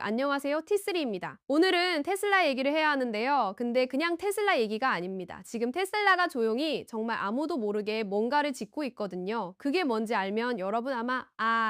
안녕하세요, T3입니다. 오늘은 테슬라 얘기를 해야 하는데요. 근데 그냥 테슬라 얘기가 아닙니다. 지금 테슬라가 조용히 정말 아무도 모르게 뭔가를 짓고 있거든요. 그게 뭔지 알면 여러분 아마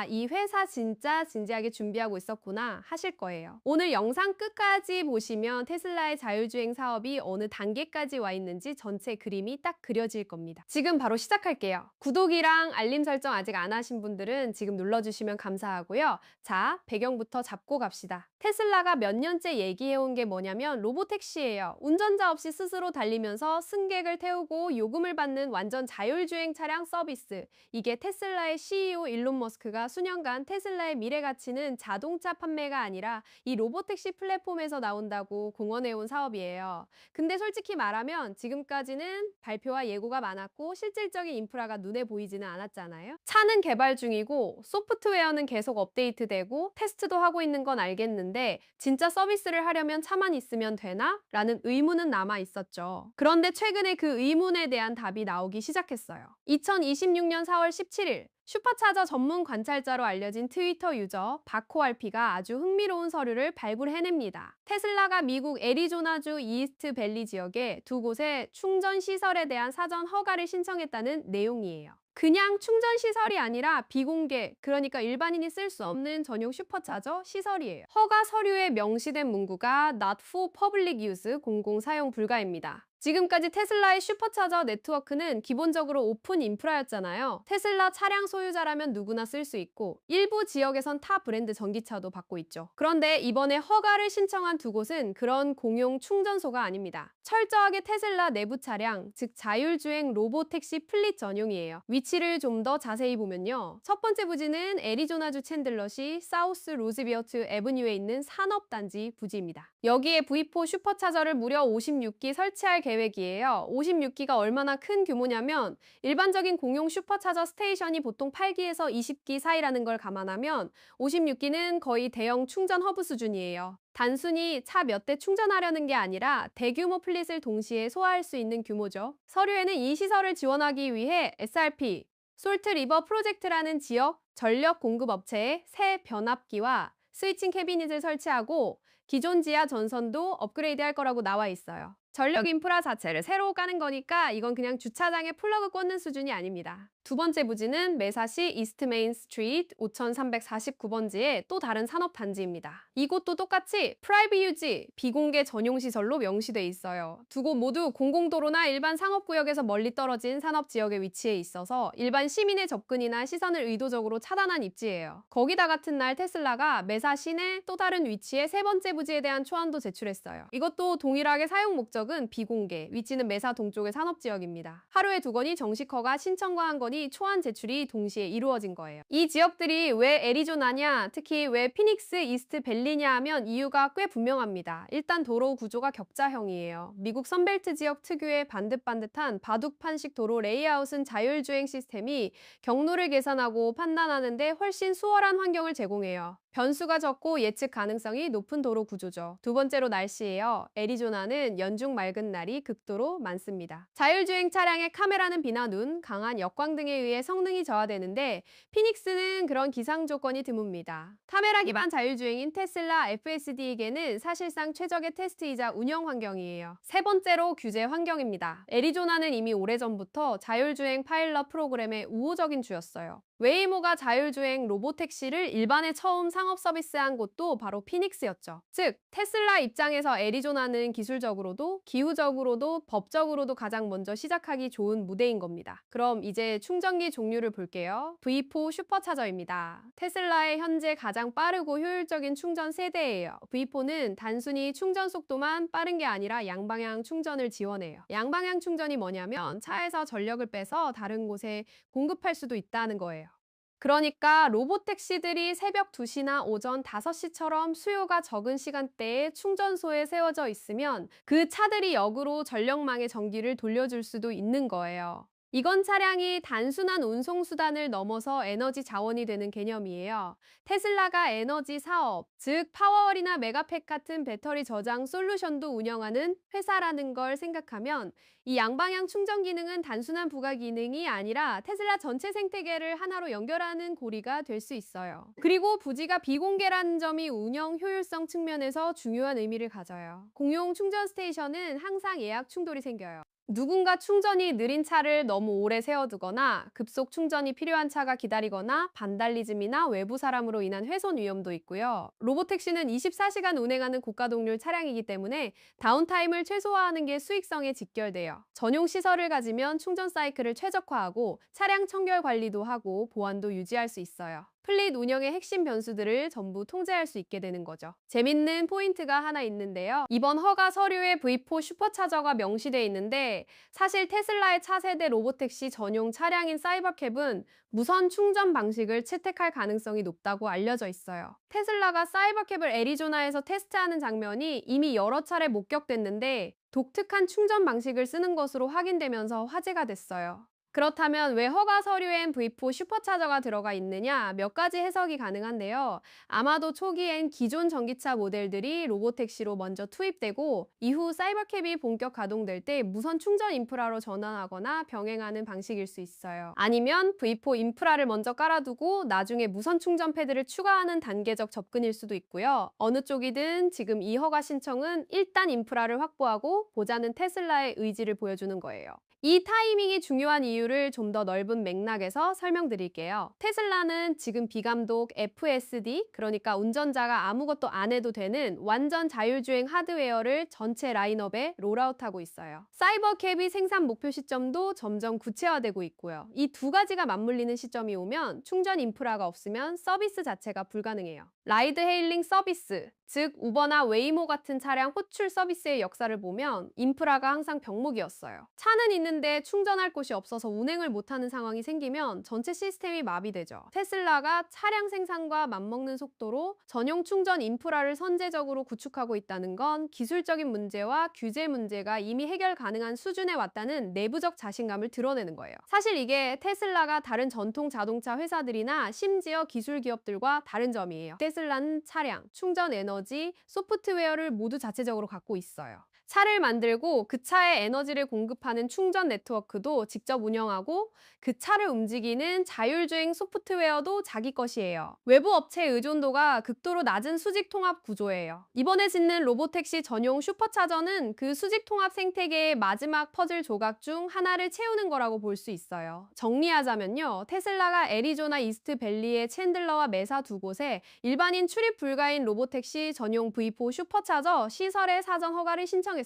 이 회사 진짜 진지하게 준비하고 있었구나 하실 거예요. 오늘 영상 끝까지 보시면 테슬라의 자율주행 사업이 어느 단계까지 와 있는지 전체 그림이 딱 그려질 겁니다. 지금 바로 시작할게요. 구독이랑 알림 설정 아직 안 하신 분들은 지금 눌러주시면 감사하고요. 자, 배경부터 잡고 갑시다. 테슬라가 몇 년째 얘기해온 게 뭐냐면 로보택시예요. 운전자 없이 스스로 달리면서 승객을 태우고 요금을 받는 완전 자율주행 차량 서비스. 이게 테슬라의 CEO 일론 머스크가 수년간 테슬라의 미래 가치는 자동차 판매가 아니라 이 로보택시 플랫폼에서 나온다고 공언해온 사업이에요. 근데 솔직히 말하면 지금까지는 발표와 예고가 많았고 실질적인 인프라가 눈에 보이지는 않았잖아요. 차는 개발 중이고 소프트웨어는 계속 업데이트되고 테스트도 하고 있는 건 알겠는데 진짜 서비스를 하려면 차만 있으면 되나? 라는 의문은 남아 있었죠. 그런데 최근에 그 의문에 대한 답이 나오기 시작했어요. 2026년 4월 17일 슈퍼차저 전문 관찰자로 알려진 트위터 유저 바코알피가 아주 흥미로운 서류를 발굴해냅니다. 테슬라가 미국 애리조나주 이스트 밸리 지역에 두 곳의 충전 시설에 대한 사전 허가를 신청했다는 내용이에요. 그냥 충전 시설이 아니라 비공개, 그러니까 일반인이 쓸 수 없는 전용 슈퍼차저 시설이에요. 허가 서류에 명시된 문구가 Not for public use, 공공 사용 불가입니다. 지금까지 테슬라의 슈퍼차저 네트워크는 기본적으로 오픈 인프라였잖아요. 테슬라 차량 소유자라면 누구나 쓸 수 있고 일부 지역에선 타 브랜드 전기차도 받고 있죠. 그런데 이번에 허가를 신청한 두 곳은 그런 공용 충전소가 아닙니다. 철저하게 테슬라 내부 차량, 즉 자율주행 로보택시 플릿 전용이에요. 위치를 좀 더 자세히 보면요. 첫 번째 부지는 애리조나주 챈들러시 사우스 로즈비어트 애브뉴에 있는 산업단지 부지입니다. 여기에 V4 슈퍼차저를 무려 56기 설치할 계획이에요. 56기가 얼마나 큰 규모냐면 일반적인 공용 슈퍼차저 스테이션이 보통 8기에서 20기 사이라는 걸 감안하면 56기는 거의 대형 충전 허브 수준이에요. 단순히 차 몇 대 충전하려는 게 아니라 대규모 플릿을 동시에 소화할 수 있는 규모죠. 서류에는 이 시설을 지원하기 위해 SRP, 솔트 리버 프로젝트라는 지역 전력 공급 업체에 새 변압기와 스위칭 캐비닛을 설치하고 기존 지하 전선도 업그레이드 할 거라고 나와 있어요. 전력 인프라 자체를 새로 까는 거니까 이건 그냥 주차장에 플러그 꽂는 수준이 아닙니다. 두 번째 부지는 메사시 이스트 메인 스트리트 5349번지의 또 다른 산업단지입니다. 이곳도 똑같이 프라이빗 유지, 비공개 전용 시설로 명시돼 있어요. 두 곳 모두 공공도로나 일반 상업구역에서 멀리 떨어진 산업지역에 위치해 있어서 일반 시민의 접근이나 시선을 의도적으로 차단한 입지예요. 거기다 같은 날 테슬라가 메사시 내 또 다른 위치의 세 번째 부지에 대한 초안도 제출했어요. 이것도 동일하게 사용 목적은 비공개, 위치는 메사 동쪽의 산업지역입니다. 하루에 두 건이 정식 허가 신청과 한 건이 초안 제출이 동시에 이루어진 거예요. 이 지역들이 왜 애리조나냐, 특히 왜 피닉스 이스트 밸리냐 하면 이유가 꽤 분명합니다. 일단 도로 구조가 격자형이에요. 미국 선벨트 지역 특유의 반듯반듯한 바둑판식 도로 레이아웃은 자율주행 시스템이 경로를 계산하고 판단하는데 훨씬 수월한 환경을 제공해요. 변수가 적고 예측 가능성이 높은 도로 구조죠. 두 번째로 날씨예요. 애리조나는 연중 맑은 날이 극도로 많습니다. 자율주행 차량의 카메라는 비나 눈, 강한 역광 등에 의해 성능이 저하되는데 피닉스는 그런 기상 조건이 드뭅니다. 카메라 기반 자율주행인 테슬라 FSD에게는 사실상 최적의 테스트이자 운영 환경이에요. 세 번째로 규제 환경입니다. 애리조나는 이미 오래전부터 자율주행 파일럿 프로그램의 우호적인 주였어요. 웨이모가 자율주행 로보택시를 일반에 처음 상업 서비스한 곳도 바로 피닉스였죠. 즉, 테슬라 입장에서 애리조나는 기술적으로도 기후적으로도 법적으로도 가장 먼저 시작하기 좋은 무대인 겁니다. 그럼 이제 충전기 종류를 볼게요. V4 슈퍼차저입니다. 테슬라의 현재 가장 빠르고 효율적인 충전 세대예요. V4는 단순히 충전 속도만 빠른 게 아니라 양방향 충전을 지원해요. 양방향 충전이 뭐냐면 차에서 전력을 빼서 다른 곳에 공급할 수도 있다는 거예요. 그러니까 로보택시들이 새벽 2시나 오전 5시처럼 수요가 적은 시간대에 충전소에 세워져 있으면 그 차들이 역으로 전력망에 전기를 돌려줄 수도 있는 거예요. 이건 차량이 단순한 운송수단을 넘어서 에너지 자원이 되는 개념이에요. 테슬라가 에너지 사업, 즉 파워월이나 메가팩 같은 배터리 저장 솔루션도 운영하는 회사라는 걸 생각하면 이 양방향 충전 기능은 단순한 부가 기능이 아니라 테슬라 전체 생태계를 하나로 연결하는 고리가 될 수 있어요. 그리고 부지가 비공개라는 점이 운영 효율성 측면에서 중요한 의미를 가져요. 공용 충전 스테이션은 항상 예약 충돌이 생겨요. 누군가 충전이 느린 차를 너무 오래 세워두거나 급속 충전이 필요한 차가 기다리거나 반달리즘이나 외부 사람으로 인한 훼손 위험도 있고요. 로보택시는 24시간 운행하는 고가동률 차량이기 때문에 다운타임을 최소화하는 게 수익성에 직결돼요. 전용 시설을 가지면 충전 사이클을 최적화하고 차량 청결 관리도 하고 보안도 유지할 수 있어요. 플릿 운영의 핵심 변수들을 전부 통제할 수 있게 되는 거죠. 재밌는 포인트가 하나 있는데요. 이번 허가 서류에 V4 슈퍼차저가 명시돼 있는데 사실 테슬라의 차세대 로보택시 전용 차량인 사이버캡은 무선 충전 방식을 채택할 가능성이 높다고 알려져 있어요. 테슬라가 사이버캡을 애리조나에서 테스트하는 장면이 이미 여러 차례 목격됐는데 독특한 충전 방식을 쓰는 것으로 확인되면서 화제가 됐어요. 그렇다면 왜 허가 서류엔 V4 슈퍼차저가 들어가 있느냐? 몇 가지 해석이 가능한데요. 아마도 초기엔 기존 전기차 모델들이 로보택시로 먼저 투입되고 이후 사이버캡이 본격 가동될 때 무선 충전 인프라로 전환하거나 병행하는 방식일 수 있어요. 아니면 V4 인프라를 먼저 깔아두고 나중에 무선 충전 패드를 추가하는 단계적 접근일 수도 있고요. 어느 쪽이든 지금 이 허가 신청은 일단 인프라를 확보하고 보자는 테슬라의 의지를 보여주는 거예요. 이 타이밍이 중요한 이유를 좀 더 넓은 맥락에서 설명드릴게요. 테슬라는 지금 비감독 FSD, 그러니까 운전자가 아무것도 안 해도 되는 완전 자율주행 하드웨어를 전체 라인업에 롤아웃하고 있어요. 사이버캡이 생산 목표 시점도 점점 구체화되고 있고요. 이 두 가지가 맞물리는 시점이 오면 충전 인프라가 없으면 서비스 자체가 불가능해요. 라이드 헤일링 서비스, 즉 우버나 웨이모 같은 차량 호출 서비스의 역사를 보면 인프라가 항상 병목이었어요. 차는 있는데 충전할 곳이 없어서 운행을 못하는 상황이 생기면 전체 시스템이 마비되죠. 테슬라가 차량 생산과 맞먹는 속도로 전용 충전 인프라를 선제적으로 구축하고 있다는 건 기술적인 문제와 규제 문제가 이미 해결 가능한 수준에 왔다는 내부적 자신감을 드러내는 거예요. 사실 이게 테슬라가 다른 전통 자동차 회사들이나 심지어 기술 기업들과 다른 점이에요. 테슬라는 차량, 충전 에너지, 소프트웨어를 모두 자체적으로 갖고 있어요. 차를 만들고 그 차에 에너지를 공급하는 충전 네트워크도 직접 운영하고 그 차를 움직이는 자율주행 소프트웨어도 자기 것이에요. 외부 업체의 의존도가 극도로 낮은 수직 통합 구조예요. 이번에 짓는 로보택시 전용 슈퍼차저는 그 수직 통합 생태계의 마지막 퍼즐 조각 중 하나를 채우는 거라고 볼 수 있어요. 정리하자면요. 테슬라가 애리조나 이스트 밸리의 챈들러와 메사 두 곳에 일반인 출입 불가인 로보택시 전용 V4 슈퍼차저 시설의 사전 허가를 신청했어요.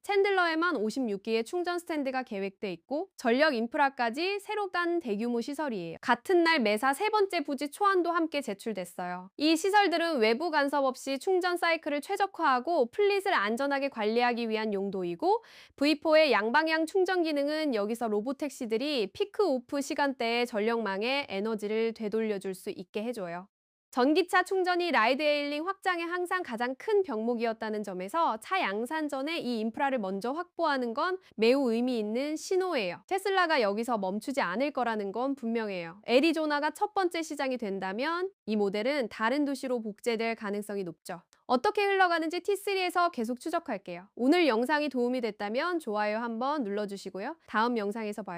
챈들러에만 56기의 충전 스탠드가 계획돼 있고 전력 인프라까지 새로 간 대규모 시설이에요. 같은 날 메사 세 번째 부지 초안도 함께 제출됐어요. 이 시설들은 외부 간섭 없이 충전 사이클을 최적화하고 플릿을 안전하게 관리하기 위한 용도이고 V4의 양방향 충전 기능은 여기서 로보택시들이 피크 오프 시간대에 전력망에 에너지를 되돌려줄 수 있게 해줘요. 전기차 충전이 라이드 헤일링 확장의 항상 가장 큰 병목이었다는 점에서 차 양산 전에 이 인프라를 먼저 확보하는 건 매우 의미 있는 신호예요. 테슬라가 여기서 멈추지 않을 거라는 건 분명해요. 애리조나가 첫 번째 시장이 된다면 이 모델은 다른 도시로 복제될 가능성이 높죠. 어떻게 흘러가는지 T3에서 계속 추적할게요. 오늘 영상이 도움이 됐다면 좋아요 한번 눌러주시고요. 다음 영상에서 봐요.